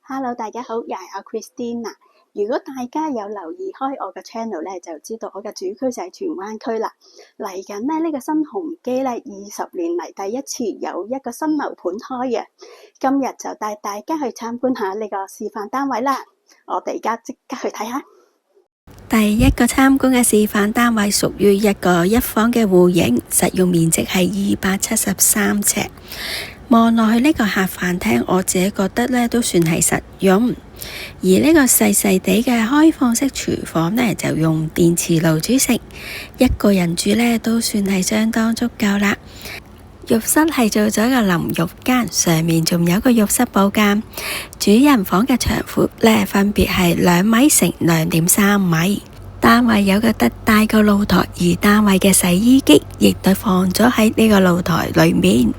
Hello，大家好，又係阿 Christina。如果大家有留意開我嘅 channel 咧，就知道我嘅主區就係荃灣區啦。嚟緊咧呢個新鴻基咧20年嚟第一次有一個新樓盤開嘅，今日就帶大家去參觀下呢個示範單位啦。我哋而家即刻去睇下。第一個參觀嘅示範單位屬於一個一房嘅戶型，實用面積係273尺。望落去呢個客飯廳，我自己覺得呢都算係實用。而呢個細細地嘅開放式廚房呢，就用電磁爐煮食，一個人住呢都算係相當足夠啦。浴室係做咗個淋浴間，上面仲有個浴室寶間。主人房嘅長闊呢，分別係2米乘2.3米。單位有個特大個露台，而單位嘅洗衣機亦都放咗喺呢個露台裏面。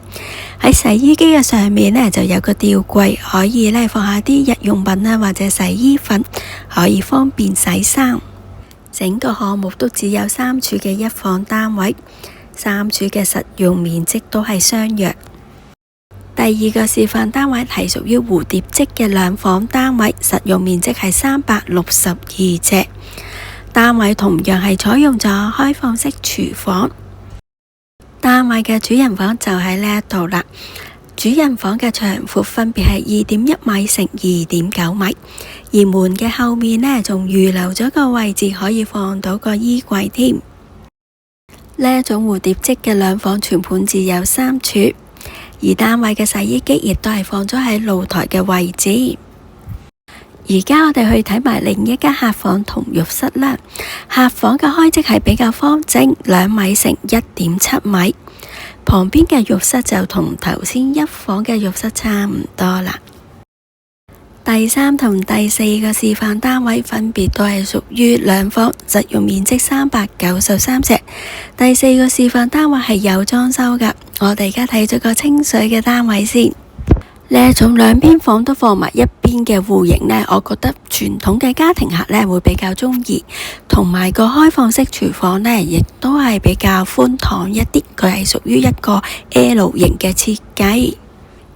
喺洗衣機嘅上面呢，就有個吊櫃，可以呢放下啲日用品啦，或者洗衣粉，可以方便洗衫。整個項目都只有3處嘅一房單位，3處嘅實用面積都係相若。第二個示範單位係屬於蝴蝶式嘅2房單位，實用面積係362尺。單位同樣係採用咗開放式廚房。單位嘅主人房就喺呢一度啦。主人房嘅長闊分別係2.1米乘2.9米，而門嘅後面呢，仲預留咗個位置可以放到個衣櫃添。呢一種蝴蝶式嘅2房全盤只有3處，而單位嘅洗衣機亦都係放咗喺露台嘅位置。而家我哋去睇埋另一間客房同浴室啦。客房嘅開積係比較方正，2米乘1.7米。旁邊嘅浴室就同頭先一房嘅浴室差唔多啦。第3同第4個示範單位分別都係屬於2房，實用面積393尺。第4個示範單位係有裝修噶。我哋而家睇咗個清水嘅單位先。呢一種兩邊房都放埋一邊嘅戶型呢，我覺得傳統嘅家庭客呢會比較中意，同埋個開放式廚房呢亦都係比較寬敞一啲，佢係屬於一個 L 型嘅設計。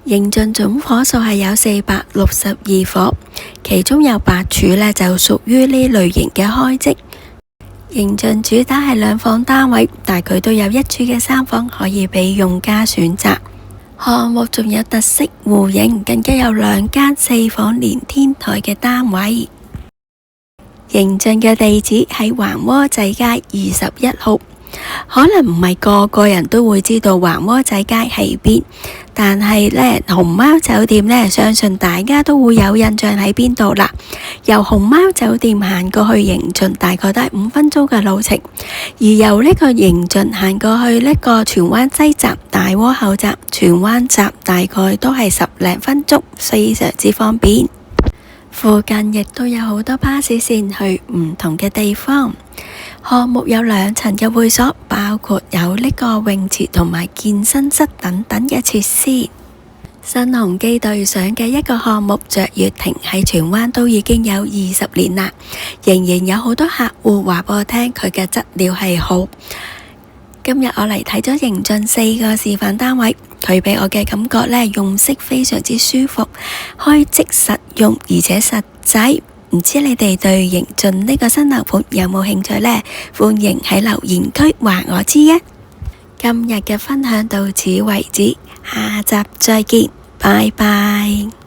認進總伙數係有462伙，其中有8處呢就屬於呢類型嘅開積。認進主打係2房單位，但佢都有1處嘅3房可以俾用家選擇。項目仲有特色戶型，更加有2間4房連天台嘅單位。認進嘅地址喺環窩仔街21號，可能唔係個個人都會知道環窩仔街喺邊，但係呢，熊貓酒店呢，相信大家都會有印象喺邊度啦。由熊貓酒店行過去認進大概都係5分鐘嘅路程，而由呢個認進行過去呢個荃灣西站、大窩口站、荃灣站大概都係10零分鐘，非常之方便。附近亦都有好多巴士線去唔同嘅地方。項目有2層嘅會所，包括有呢個泳池同埋健身室等等嘅設施。新鴻基對上嘅一個項目雀月亭喺荃灣都已經有20年啦，仍然有好多客戶話俾我聽佢嘅質料係好。今日我嚟睇咗認進4個示範單位，佢俾我嘅感覺呢，用色非常之舒服，開積實用而且實際。唔知你哋對認進呢個新樓盤有冇興趣呢？歡迎喺留言區話我知啊！今日嘅分享到此為止，下集再見，拜拜。